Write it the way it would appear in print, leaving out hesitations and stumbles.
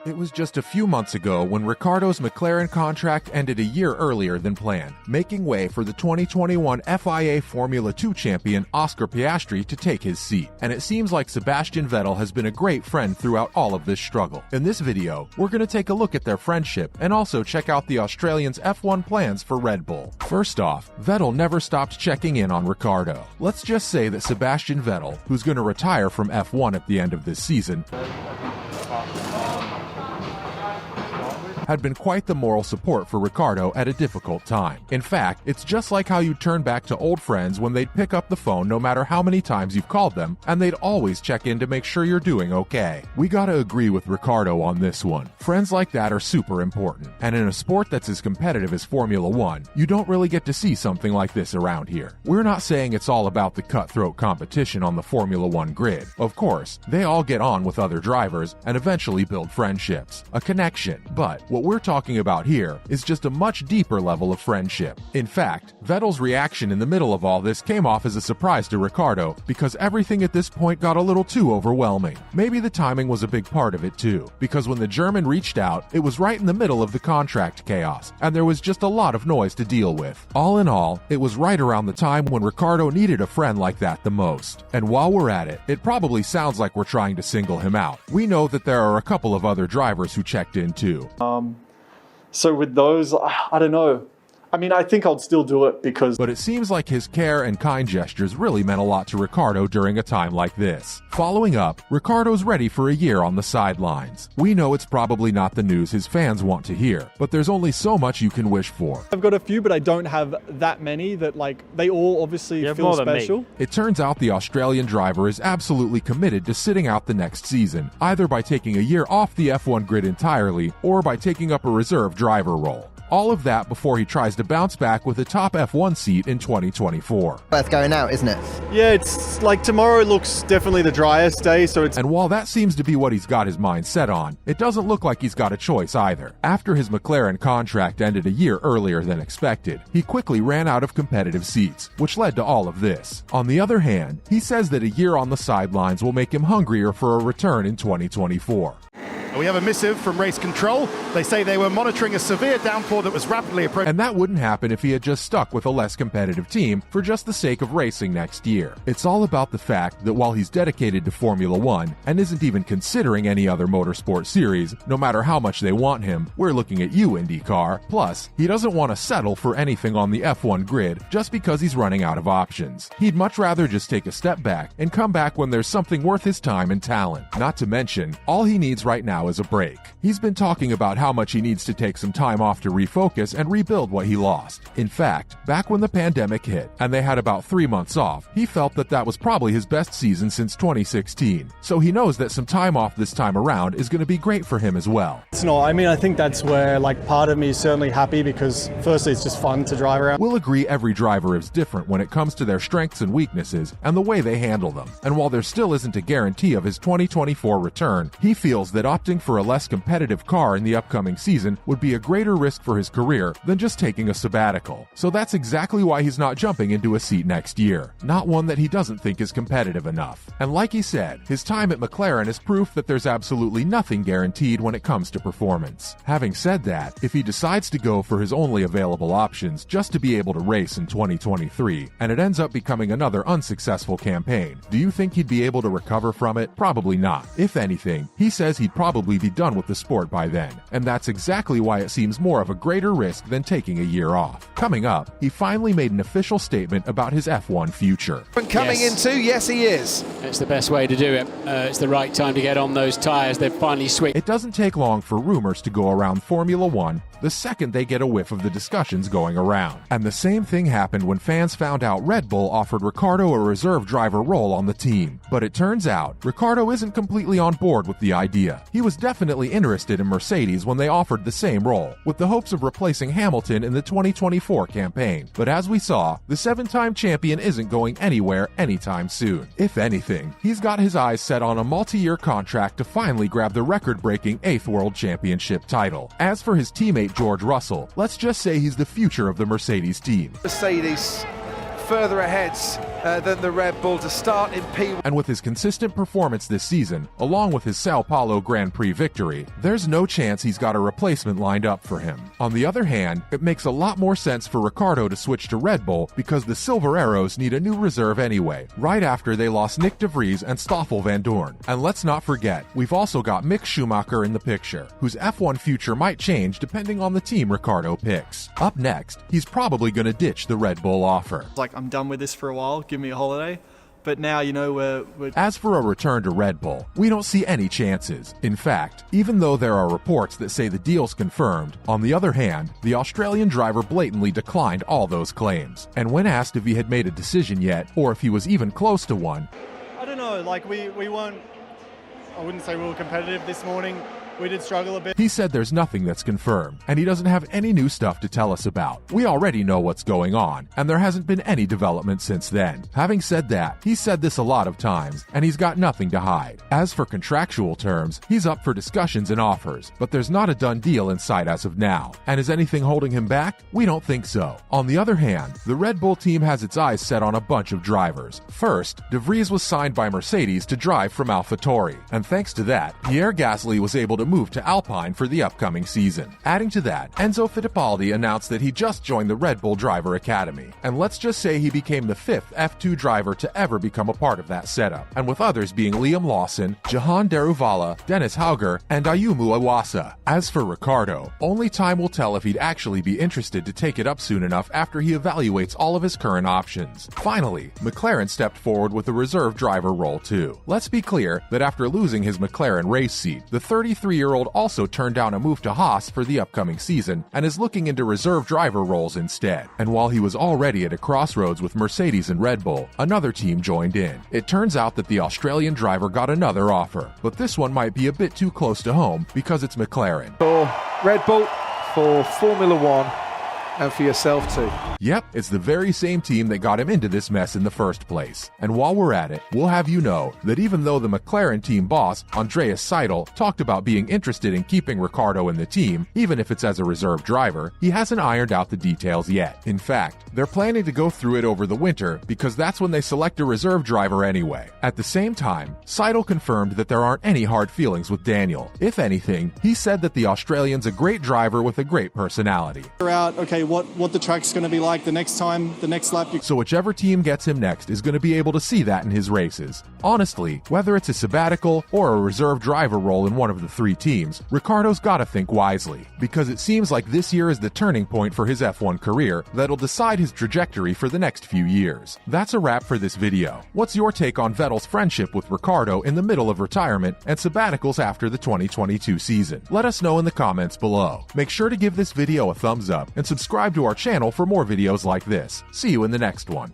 It was just a few months ago when Ricciardo's McLaren contract ended a year earlier than planned, making way for the 2021 FIA Formula 2 champion Oscar Piastri to take his seat. And it seems like Sebastian Vettel has been a great friend throughout all of this struggle. In this video, we're going to take a look at their friendship and also check out the Australians' F1 plans for Red Bull. First off, Vettel never stopped checking in on Ricciardo. Let's just say that Sebastian Vettel, who's going to retire from F1 at the end of this season, had been quite the moral support for Ricciardo at a difficult time. In fact, it's just like how you turn back to old friends when they'd pick up the phone no matter how many times you've called them, and they'd always check in to make sure you're doing okay. We gotta agree with Ricciardo on this one. Friends like that are super important, and in a sport that's as competitive as Formula 1, you don't really get to see something like this around here. We're not saying it's all about the cutthroat competition on the Formula 1 grid. Of course, they all get on with other drivers and eventually build friendships, a connection, but what we're talking about here is just a much deeper level of friendship. In fact, Vettel's reaction in the middle of all this came off as a surprise to Ricciardo because everything at this point got a little too overwhelming. Maybe the timing was a big part of it too, because when the German reached out, it was right in the middle of the contract chaos, and there was just a lot of noise to deal with. All in all, it was right around the time when Ricciardo needed a friend like that the most. And while we're at it, it probably sounds like we're trying to single him out. We know that there are a couple of other drivers who checked in too. So with those, I don't know. I mean, I think I'd still do it because... But it seems like his care and kind gestures really meant a lot to Ricciardo during a time like this. Following up, Ricciardo's ready for a year on the sidelines. We know it's probably not the news his fans want to hear, but there's only so much you can wish for. I've got a few, but I don't have that many that, like, they all obviously feel special. It turns out the Australian driver is absolutely committed to sitting out the next season, either by taking a year off the F1 grid entirely or by taking up a reserve driver role. All of that before he tries to bounce back with a top F1 seat in 2024. Worth going out, isn't it? Yeah, it's like tomorrow looks definitely the driest day, so it's... And while that seems to be what he's got his mind set on, it doesn't look like he's got a choice either. After his McLaren contract ended a year earlier than expected, he quickly ran out of competitive seats, which led to all of this. On the other hand, he says that a year on the sidelines will make him hungrier for a return in 2024. We have a missive from race control. They say they were monitoring a severe downpour that was rapidly approaching. And that wouldn't happen if he had just stuck with a less competitive team for just the sake of racing next year. It's all about the fact that while he's dedicated to Formula 1 and isn't even considering any other motorsport series, no matter how much they want him, we're looking at you, IndyCar. Plus, he doesn't want to settle for anything on the F1 grid just because he's running out of options. He'd much rather just take a step back and come back when there's something worth his time and talent. Not to mention, all he needs right now is a break. He's been talking about how much he needs to take some time off to refocus and rebuild what he lost. In fact, back when the pandemic hit and they had about 3 months off, he felt that that was probably his best season since 2016. So he knows that some time off this time around is going to be great for him as well. It's not. I mean, I think that's where, like, part of me is certainly happy because firstly, it's just fun to drive around. We'll agree every driver is different when it comes to their strengths and weaknesses and the way they handle them. And while there still isn't a guarantee of his 2024 return, he feels that opting for a less competitive car in the upcoming season would be a greater risk for his career than just taking a sabbatical. So that's exactly why he's not jumping into a seat next year, not one that he doesn't think is competitive enough. And like he said, his time at McLaren is proof that there's absolutely nothing guaranteed when it comes to performance. Having said that, if he decides to go for his only available options just to be able to race in 2023, and it ends up becoming another unsuccessful campaign, do you think he'd be able to recover from it? Probably not. If anything, he says he'd probably be done with the sport by then, and that's exactly why it seems more of a greater risk than taking a year off. Coming up, he finally made an official statement about his F1 future. Coming into, yes he is. It's the best way to do it. It's the right time to get on those tyres. They've finally switched. It doesn't take long for rumors to go around Formula 1 the second they get a whiff of the discussions going around. And the same thing happened when fans found out Red Bull offered Ricciardo a reserve driver role on the team. But it turns out, Ricciardo isn't completely on board with the idea. He was definitely interested in Mercedes when they offered the same role, with the hopes of replacing Hamilton in the 2024 campaign. But as we saw, the 7-time champion isn't going anywhere anytime soon. If anything, he's got his eyes set on a multi-year contract to finally grab the record-breaking 8th World Championship title. As for his teammate George Russell, let's just say he's the future of the Mercedes team. Mercedes further ahead than the Red Bull to start in P1. And with his consistent performance this season, along with his Sao Paulo Grand Prix victory, there's no chance he's got a replacement lined up for him. On the other hand, it makes a lot more sense for Ricciardo to switch to Red Bull because the Silver Arrows need a new reserve anyway, right after they lost Nick de Vries and Stoffel van Dorn. And let's not forget, we've also got Mick Schumacher in the picture, whose F1 future might change depending on the team Ricciardo picks. Up next, he's probably going to ditch the Red Bull offer. Like, I'm done with this for a while, give me a holiday. But now, you know, we're... As for a return to Red Bull, we don't see any chances. In fact, even though there are reports that say the deal's confirmed, on the other hand, the Australian driver blatantly declined all those claims. And when asked if he had made a decision yet, or if he was even close to one, I don't know, like, we weren't... I wouldn't say we were competitive this morning. We did struggle a bit. He said there's nothing that's confirmed, and he doesn't have any new stuff to tell us about. We already know what's going on, and there hasn't been any development since then. Having said that, he's said this a lot of times, and he's got nothing to hide. As for contractual terms, he's up for discussions and offers, but there's not a done deal in sight as of now. And is anything holding him back? We don't think so. On the other hand, the Red Bull team has its eyes set on a bunch of drivers. First, de Vries was signed by Mercedes to drive from AlphaTauri, and thanks to that, Pierre Gasly was able to move to Alpine for the upcoming season. Adding to that, Enzo Fittipaldi announced that he just joined the Red Bull Driver Academy, and let's just say he became the 5th F2 driver to ever become a part of that setup, and with others being Liam Lawson, Jahan Daruvala, Dennis Hauger, and Ayumu Iwasa. As for Ricciardo, only time will tell if he'd actually be interested to take it up soon enough after he evaluates all of his current options. Finally, McLaren stepped forward with a reserve driver role too. Let's be clear that after losing his McLaren race seat, the 33-year-old also turned down a move to Haas for the upcoming season and is looking into reserve driver roles instead. And while he was already at a crossroads with Mercedes and Red Bull, another team joined in. It turns out that the Australian driver got another offer, but this one might be a bit too close to home because it's McLaren. For Red Bull, for Formula One, and for yourself too. Yep, it's the very same team that got him into this mess in the first place. And while we're at it, we'll have you know that even though the McLaren team boss, Andreas Seidel, talked about being interested in keeping Ricciardo in the team, even if it's as a reserve driver, he hasn't ironed out the details yet. In fact, they're planning to go through it over the winter because that's when they select a reserve driver anyway. At the same time, Seidel confirmed that there aren't any hard feelings with Daniel. If anything, he said that the Australian's a great driver with a great personality. Okay, what the track's going to be like the next time, the next lap. So whichever team gets him next is going to be able to see that in his races. Honestly, whether it's a sabbatical or a reserve driver role in one of the 3 teams, Ricciardo's got to think wisely, because it seems like this year is the turning point for his F1 career that'll decide his trajectory for the next few years. That's a wrap for this video. What's your take on Vettel's friendship with Ricciardo in the middle of retirement and sabbaticals after the 2022 season? Let us know in the comments below. Make sure to give this video a thumbs up and subscribe to our channel for more videos like this. See you in the next one.